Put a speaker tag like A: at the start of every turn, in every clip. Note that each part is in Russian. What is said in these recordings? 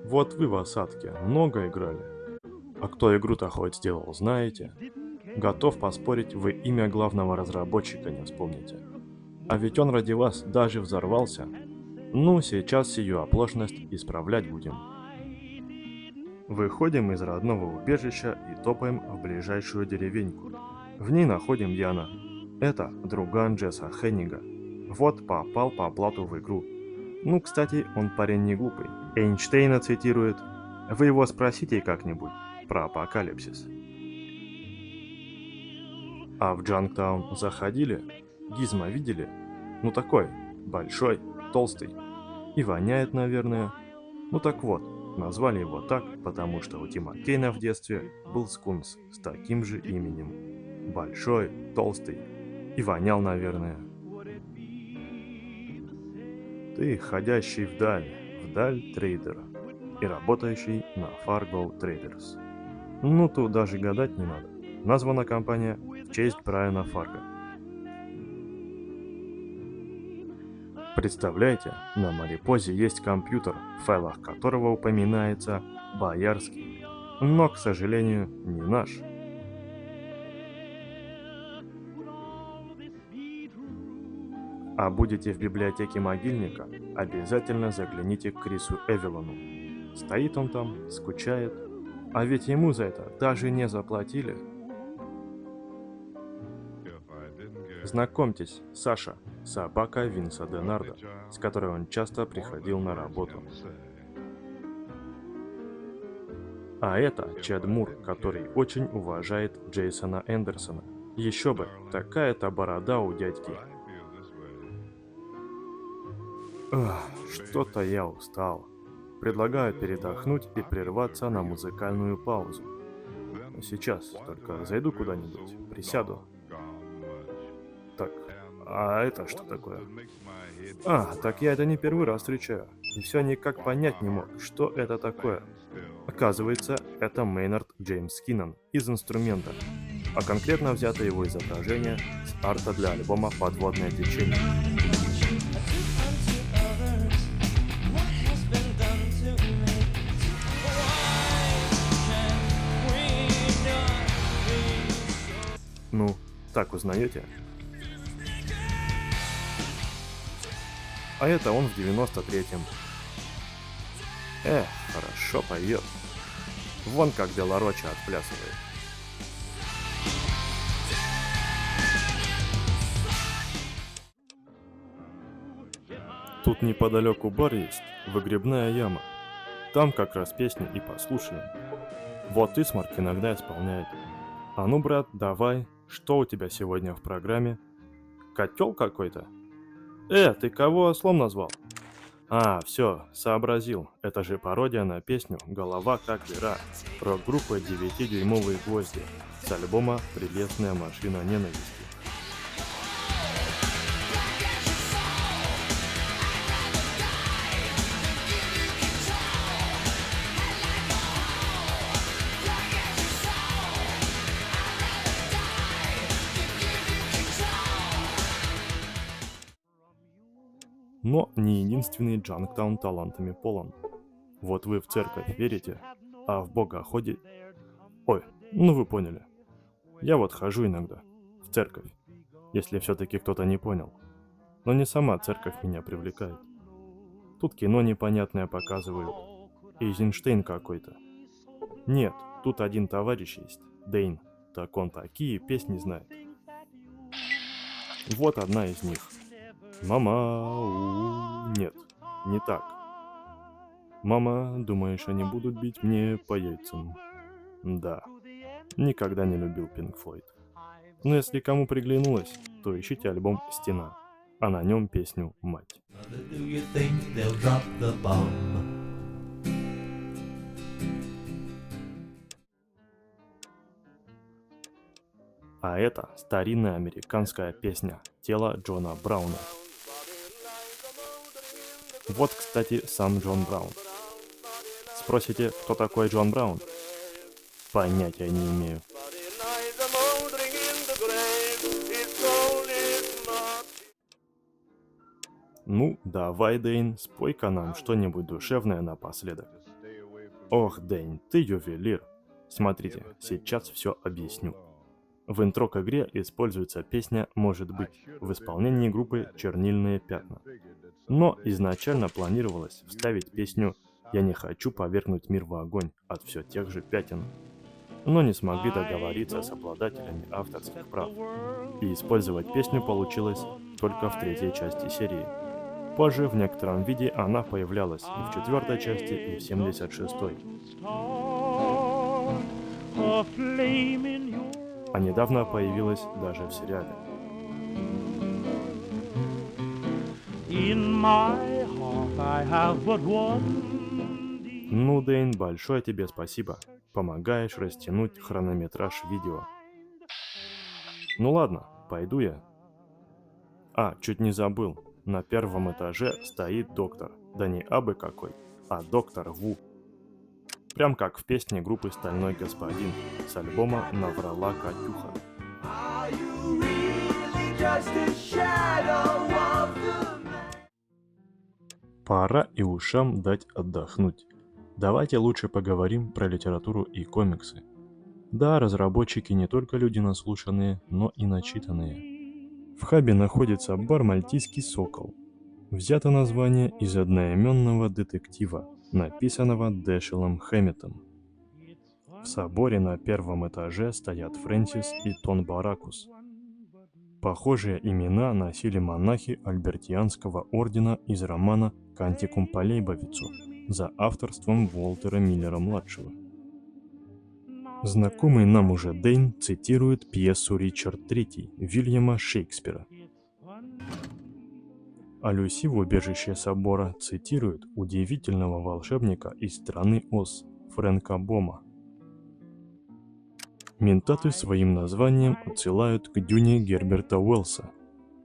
A: Вот вы в осадке много играли. А кто игру-то хоть сделал, знаете? Готов поспорить, вы имя главного разработчика не вспомните. А ведь он ради вас даже взорвался. Ну, сейчас сию оплошность исправлять будем. Выходим из родного убежища и топаем в ближайшую деревеньку. В ней находим Яна. Это друган Джесса Хеннига. Вот попал по блату в игру. Ну, кстати, он парень не глупый. Эйнштейна цитирует. Вы его спросите как-нибудь про апокалипсис. А в Джанктаун заходили? Гизма видели? Ну такой, большой, толстый. И воняет, наверное. Ну так вот, назвали его так, потому что у Тима Кейна в детстве был скунс с таким же именем. Большой, толстый. И вонял, наверное. Ты ходящий вдаль трейдер и работающий на Fargo Traders. Ну, тут даже гадать не надо. Названа компания в честь Брайана Фарго. Представляете, на Марипозе есть компьютер, в файлах которого упоминается Боярский, но, к сожалению, не наш. А будете в библиотеке могильника, обязательно загляните к Крису Эвелону. Стоит он там, скучает, а ведь ему за это даже не заплатили. Знакомьтесь, Саша, собака Винса Денарда, с которой он часто приходил на работу. А это Чед Мур, который очень уважает Джейсона Эндерсона. Еще бы, такая-то борода у дядьки. Что-то я устал. Предлагаю передохнуть и прерваться на музыкальную паузу. Сейчас только зайду куда-нибудь, присяду. Так, а это что такое? Так я это не первый раз встречаю. И все никак понять не мог, что это такое. Оказывается, это Мейнард Джеймс Киннон из инструмента, а конкретно взято его изображение с арта для альбома «Подводное течение». Ну, так узнаете? А это он в 93-м. Хорошо поет. Вон как Делароча отплясывает. Тут неподалеку бар есть, выгребная яма. Там как раз песни и послушаем. Вот Исмарк иногда исполняет. А ну, брат, давай, что у тебя сегодня в программе? Котел какой-то? Ты кого ослом назвал? Все, сообразил. Это же пародия на песню «Голова как дыра» рок-группы 9-дюймовые гвозди с альбома «Прелестная машина ненависти». Но не единственный Джанктаун талантами полон. Вот вы в церковь верите, а в Бога ходите... Ой, ну вы поняли. Я вот хожу иногда в церковь, если все-таки кто-то не понял. Но не сама церковь меня привлекает. Тут кино непонятное показывают. Эйзенштейн какой-то. Нет, тут один товарищ есть, Дэйн. Так он такие песни знает. Вот одна из них. Мама, нет, не так. Мама, думаешь, они будут бить мне по яйцам? Да, никогда не любил Пинк Флойд. Но если кому приглянулось, то ищите альбом «Стена», а на нем песню «Мать». А это старинная американская песня «Тело Джона Брауна». Вот, кстати, сам Джон Браун. Спросите, кто такой Джон Браун? Понятия не имею. Ну, давай, Дэйн, спой-ка нам что-нибудь душевное напоследок. Ох, Дэйн, ты ювелир. Смотрите, сейчас все объясню. В интро к игре используется песня «Может быть» в исполнении группы «Чернильные пятна». Но изначально планировалось вставить песню «Я не хочу повергнуть мир в огонь» от все тех же пятен. Но не смогли договориться с обладателями авторских прав. И использовать песню получилось только в третьей части серии. Позже в некотором виде она появлялась и в четвертой части, и в 76-й. А недавно появилась даже в сериале. Ну, Дэйн, большое тебе спасибо. Помогаешь растянуть хронометраж видео. Ну ладно, пойду я. Чуть не забыл. На первом этаже стоит доктор. Да не абы какой, а доктор Ву. Прям как в песне группы «Стальной господин» с альбома «Наврала Катюха». Пора и ушам дать отдохнуть. Давайте лучше поговорим про литературу и комиксы. Да, разработчики не только люди наслушанные, но и начитанные. В хабе находится бар «Мальтийский сокол». Взято название из одноименного детектива, написанного Дэшелом Хэмметом. В соборе на первом этаже стоят Фрэнсис и Тон Баракус. Похожие имена носили монахи Альбертианского ордена из романа «Кантикум по Лейбовицу» за авторством Уолтера Миллера-младшего. Знакомый нам уже Дэйн цитирует пьесу «Ричард III» Вильяма Шекспира. А Люси в убежище собора цитирует удивительного волшебника из страны Оз Фрэнка Бома. Ментаты своим названием отсылают к Дюне Герберта Уэллса.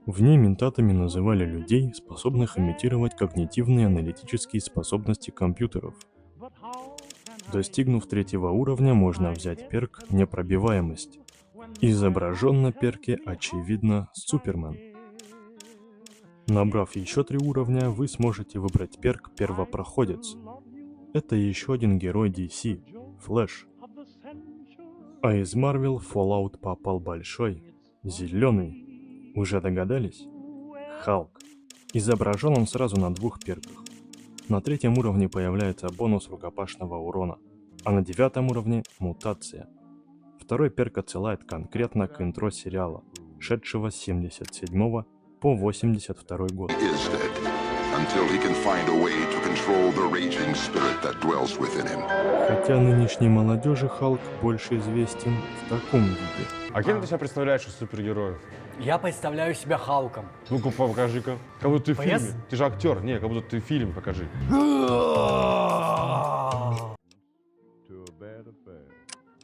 A: В ней ментатами называли людей, способных имитировать когнитивные аналитические способности компьютеров. Достигнув 3-го уровня, можно взять перк «Непробиваемость». Изображен на перке, очевидно, Супермен. Набрав еще 3 уровня, вы сможете выбрать перк «Первопроходец». Это еще один герой DC – Флэш. А из Marvel Fallout попал большой, зеленый. Уже догадались? Халк. Изображен он сразу на 2 перках. На 3-м уровне появляется бонус рукопашного урона, а на 9-м уровне – мутация. 2-й перк отсылает конкретно к интро сериала, шедшего с 77 по 82 год. Хотя нынешней молодежи Халк больше известен в таком виде.
B: А кем ты себя представляешь из супергероев?
C: Я представляю себя Халком.
B: Ну-ка, покажи-ка. Как будто ты в
C: PS?
B: фильме. Ты же актер. Не, как будто ты в фильме покажи.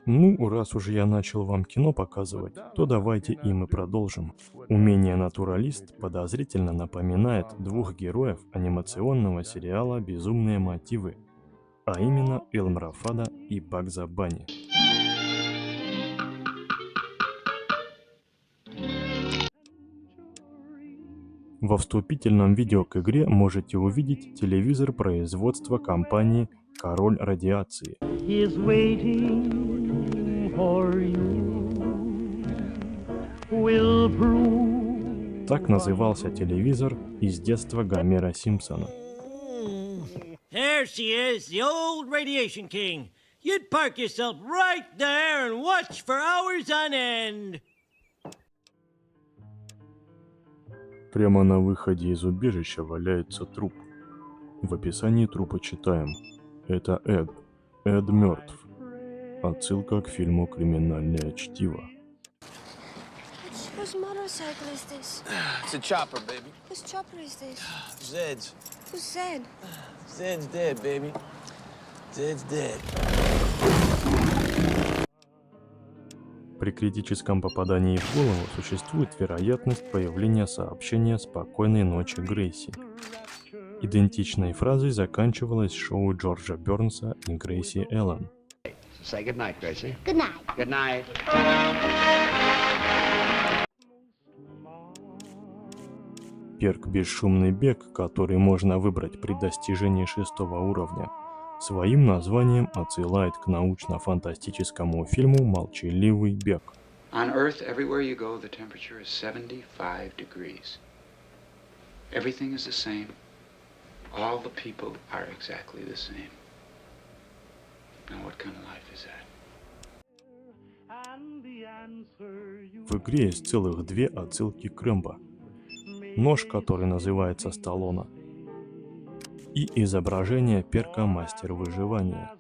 A: Ну, раз уж я начал вам кино показывать, то давайте им и продолжим. Умение натуралист подозрительно напоминает 2 героев анимационного сериала «Безумные мотивы», а именно Элмера Фада и Багза Банни. Во вступительном видео к игре можете увидеть телевизор производства компании «Король радиации». Так назывался телевизор из детства Гомера Симпсона.
D: There she is, the old radiation king. You'd park yourself right there and watch for hours on end.
A: Прямо на выходе из убежища валяется труп. В описании трупа читаем: это Эд. Эд мертв. Отсылка к фильму «Криминальное чтиво».
E: Whose motorcycle is this?
F: It's a chopper, baby.
E: Whose chopper is this?
F: Zed's.
E: Who's Zed?
F: Zed's dead, baby. Zed's dead.
A: При критическом попадании в голову существует вероятность появления сообщения «Спокойной ночи, Грейси». Идентичной фразой заканчивалось шоу Джорджа Бёрнса и Грейси Эллен.
G: Say good night, Gracie.
E: Good night.
G: Good night.
A: Перк «Бесшумный бег», который можно выбрать при достижении 6-го уровня, своим названием отсылает к научно-фантастическому фильму «Молчаливый бег».
G: On Earth, everywhere you go, the temperature is 75 degrees. Everything is the same. All the people are exactly the same. Now, what kind of life is that?
A: В игре есть целых две отсылки к Рэмбо. Нож, который называется Сталлоне, и изображение перка «Мастер выживания».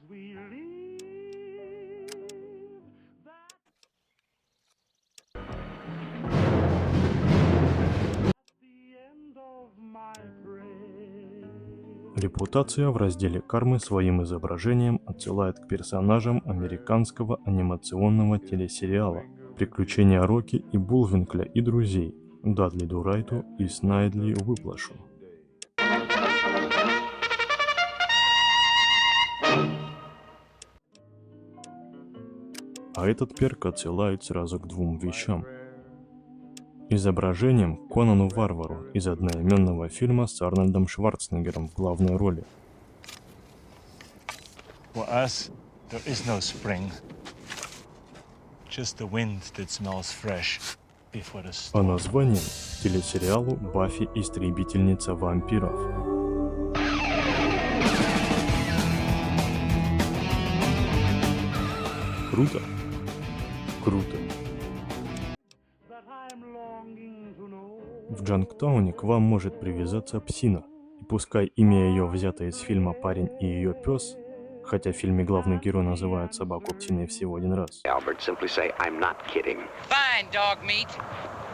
A: Репутация в разделе кармы своим изображением отсылает к персонажам американского анимационного телесериала «Приключения Рокки и Булвинкля и друзей» Дадли Ду Райту и Снайдли Уиплэшу. А этот перк отсылает сразу к двум вещам. Изображением к Конану Варвару из одноименного фильма с Арнольдом Шварценеггером в главной роли.
H: For us, there is no spring. Just the wind that smells fresh before the
A: А
H: storm.
A: названием к телесериалу «Баффи. Истребительница вампиров». Круто? Круто. В Джанктауне к вам может привязаться псина, и пускай имя ее взято из фильма «Парень и ее пес», хотя в фильме главный герой называет собаку псиной всего один раз,
I: Albert, simply say, I'm not kidding.
J: Fine, dog meat.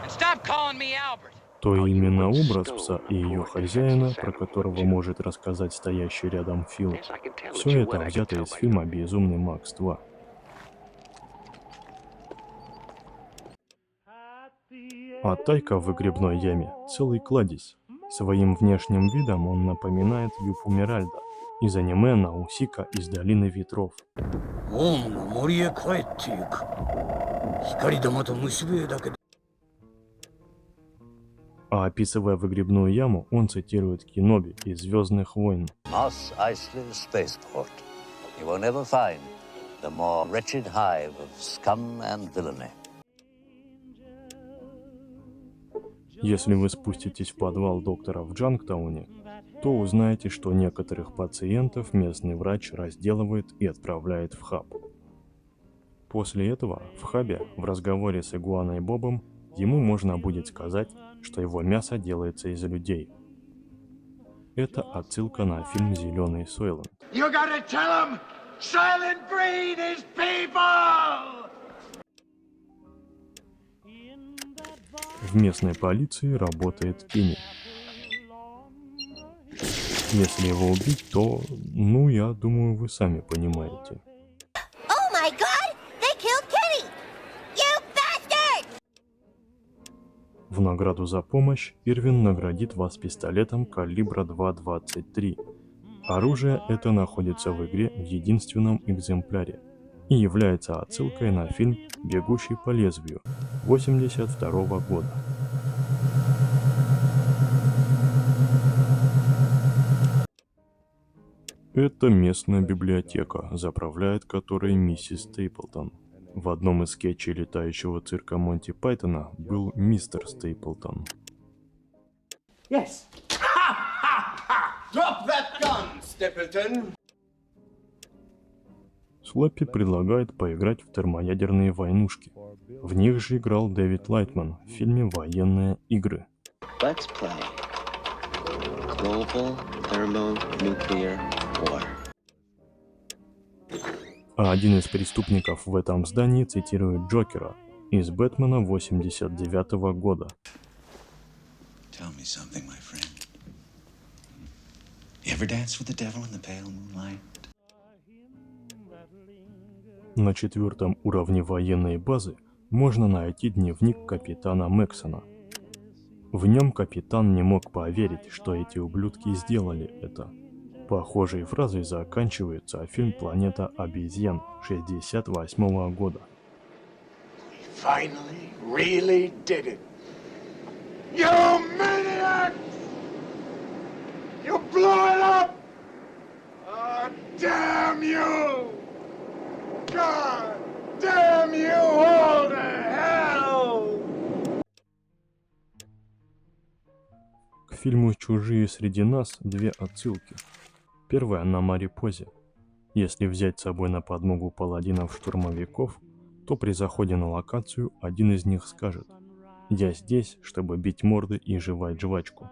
J: And stop calling me Albert.
A: то именно образ пса и ее хозяина, про которого может рассказать стоящий рядом Фил, все это взято из фильма «Безумный Макс 2». А Тайка в выгребной яме целый кладезь. Своим внешним видом он напоминает Юфу Миральда из аниме Наусика из Долины Ветров. А описывая выгребную яму, он цитирует Кеноби из «Звездных войн».
K: Mos Eisley Spaceport. You will never find the more wretched hive of scum and villainy.
A: Если вы спуститесь в подвал доктора в Джанктауне, то узнаете, что некоторых пациентов местный врач разделывает и отправляет в хаб. После этого в хабе, в разговоре с Игуаной Бобом, ему можно будет сказать, что его мясо делается из людей. Это отсылка на фильм «Зеленый Сойлент».
L: You gotta tell him Silent Green is people!
A: В местной полиции работает Кенни. Если его убить, то, я думаю, вы сами понимаете.
E: Oh my God! They killed Kenny! You bastard!
A: В награду за помощь Ирвин наградит вас пистолетом калибра 2.23. Оружие это находится в игре в единственном экземпляре и является отсылкой на фильм «Бегущий по лезвию» 1982 года. Это местная библиотека, заправляет которой миссис Стейплтон. В одном из скетчей летающего цирка Монти Пайтона был мистер Стейплтон.
L: Yes. Drop that gun, Stapleton!
A: Слэппи предлагает поиграть в термоядерные войнушки. В них же играл Дэвид Лайтман в фильме «Военные игры».
M: Let's play Global Thermonuclear War.
A: А один из преступников в этом здании цитирует Джокера из «Бэтмена» 1989 года.
N: Tell me something, my friend. You ever dance with the devil in the pale moonlight?
A: На 4-м уровне военной базы можно найти дневник капитана Мэксона. В нем капитан не мог поверить, что эти ублюдки сделали это. Похожей фразой заканчивается фильм «Планета обезьян» 1968 года.
L: Finally, really did it. You maniacs! You blew it up! damn you! God damn you all to hell!
A: К фильму «Чужие среди нас» две отсылки. Первая на Марипозе. Если взять с собой на подмогу паладинов-штурмовиков, то при заходе на локацию один из них скажет: «Я здесь, чтобы бить морды и жевать жвачку».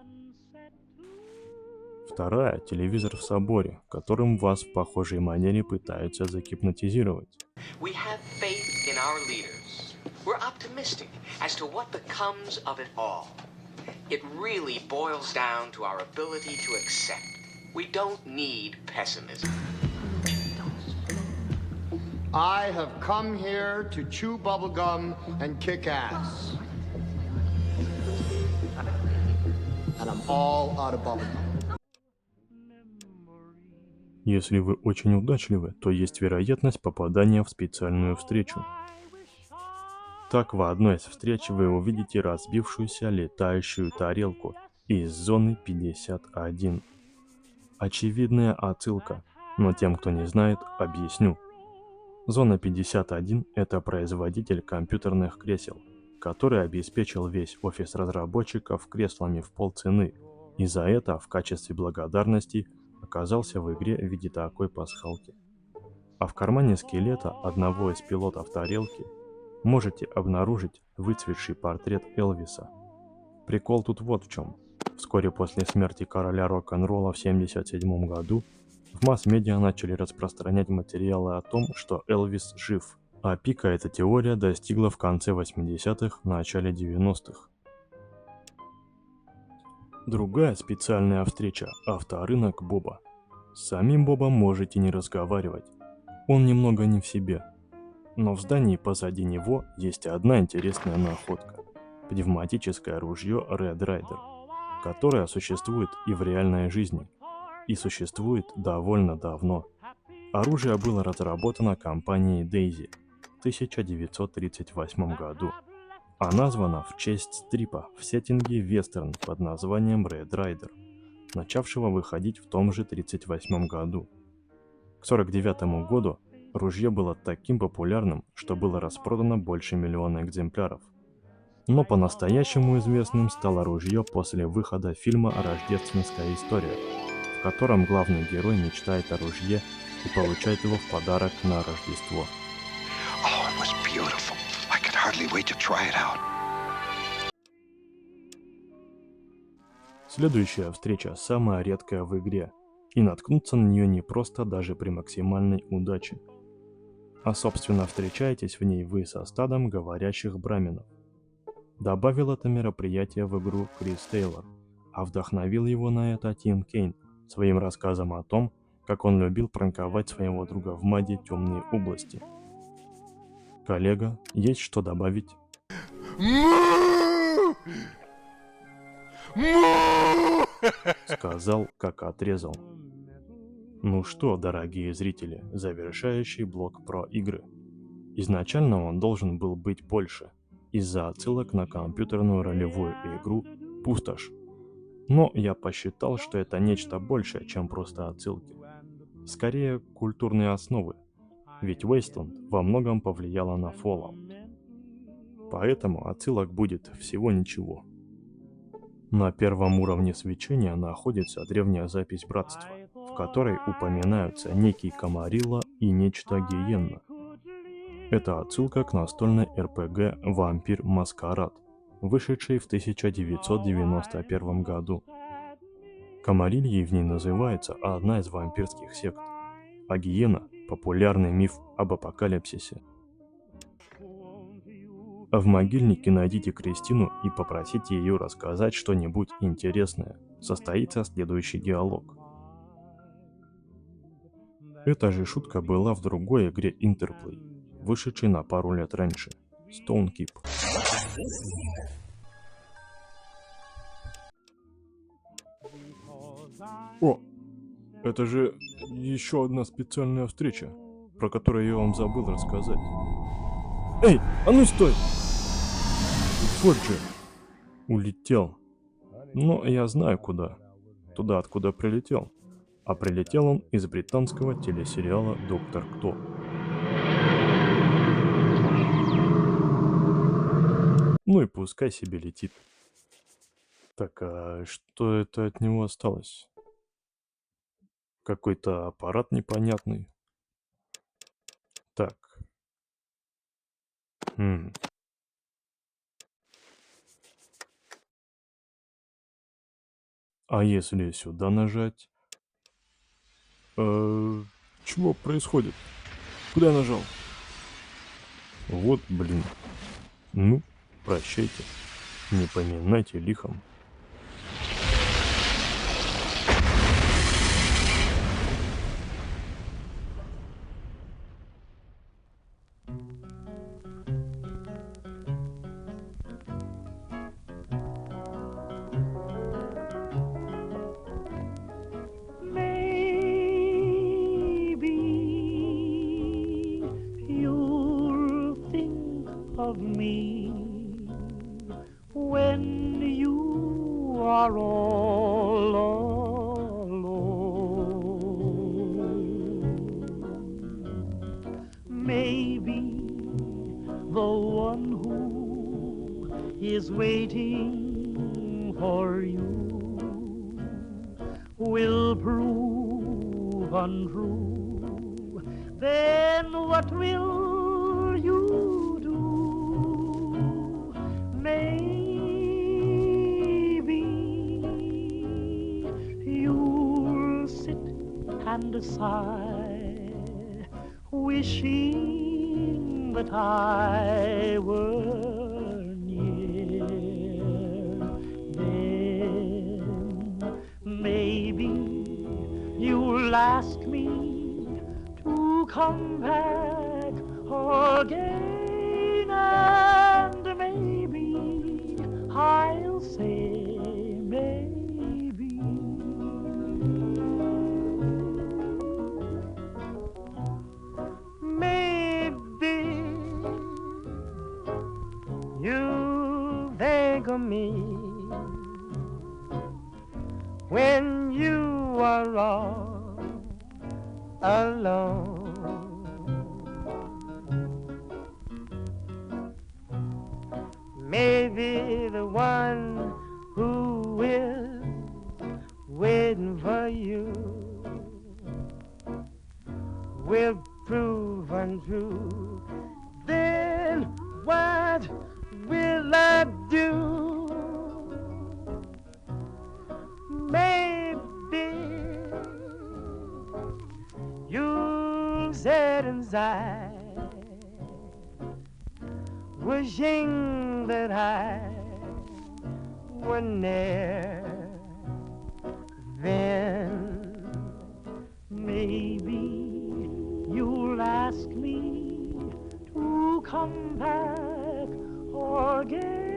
A: Вторая – телевизор в соборе, которым вас в похожей манере пытаются загипнотизировать.
I: We have faith in our leaders. We're optimistic as to what becomes of it all. It really boils down to our ability to accept. We don't need pessimism.
L: I have come here to chew bubblegum and kick ass. And I'm all out of bubblegum.
A: Если вы очень удачливы, то есть вероятность попадания в специальную встречу. Так, в одной из встреч вы увидите разбившуюся летающую тарелку из зоны 51. Очевидная отсылка, но тем, кто не знает, объясню. Зона 51 – это производитель компьютерных кресел, который обеспечил весь офис разработчиков креслами в полцены, и за это в качестве благодарности оказался в игре в виде такой пасхалки. А в кармане скелета одного из пилотов тарелки можете обнаружить выцветший портрет Элвиса. Прикол тут вот в чем. Вскоре после смерти короля рок-н-ролла в 1977 году в масс-медиа начали распространять материалы о том, что Элвис жив, а пика эта теория достигла в конце 80-х, начале 90-х. Другая специальная встреча – авторынок Боба. С самим Бобом можете не разговаривать, он немного не в себе. Но в здании позади него есть одна интересная находка – пневматическое ружье Red Ryder, которое существует и в реальной жизни, и существует довольно давно. Оружие было разработано компанией Daisy в 1938 году, а названо в честь стрипа в сеттинге вестерн под названием Red Ryder, начавшего выходить в том же 1938 году. К 1949 году ружье было таким популярным, что было распродано больше 1 миллиона экземпляров. Но по-настоящему известным стало ружье после выхода фильма «Рождественская история», в котором главный герой мечтает о ружье и получает его в подарок на Рождество.
O: Oh, it was beautiful. I could hardly wait to try it out.
A: Следующая встреча самая редкая в игре, и наткнуться на нее не просто даже при максимальной удаче. А собственно встречаетесь в ней вы со стадом говорящих браминов. Добавил это мероприятие в игру Крис Тейлор, а вдохновил его на это Тим Кейн своим рассказом о том, как он любил пранковать своего друга в моде «Темные области». Коллега, есть что добавить? Сказал, как отрезал. Ну что, дорогие зрители, завершающий блок про игры. Изначально он должен был быть больше, из-за отсылок на компьютерную ролевую игру «Пустошь». Но я посчитал, что это нечто большее, чем просто отсылки. Скорее, культурные основы, ведь Wasteland во многом повлияла на Fallout. Поэтому отсылок будет всего ничего. На первом уровне свечения находится древняя запись братства, в которой упоминаются некий Камарилла и нечто Гиенна. Это отсылка к настольной РПГ «Вампир Маскарад», вышедшей в 1991 году. Камарильей в ней называется одна из вампирских сект, а Гиена – популярный миф об апокалипсисе. А в могильнике найдите Кристину и попросите ее рассказать что-нибудь интересное. Состоится следующий диалог. Эта же шутка была в другой игре Interplay, вышедшей на пару лет раньше – Stonekeep. О, это же еще одна специальная встреча, про которую я вам забыл рассказать. Эй, а ну стой! Вот же, улетел. Но я знаю куда. Туда, откуда прилетел. А прилетел он из британского телесериала «Доктор Кто». Ну и пускай себе летит. Так, а что это от него осталось? Какой-то аппарат непонятный. Так. А если сюда нажать? Чего происходит? Куда я нажал? Вот, блин. Ну, прощайте. Не поминайте лихом.
P: You'll think of me when you are all alone. Maybe the one who is waiting for you will prove untrue. Then what will you do? Maybe you'll sit and sigh, wishing that I were near. Then maybe you'll ask me to come back again, and maybe I'll say maybe. Maybe you think of me when you are all alone. Maybe the one who is waiting for you will prove untrue. Then what will I do? Maybe you'll sit inside, wishing that I were near. Then maybe you'll ask me to come back again.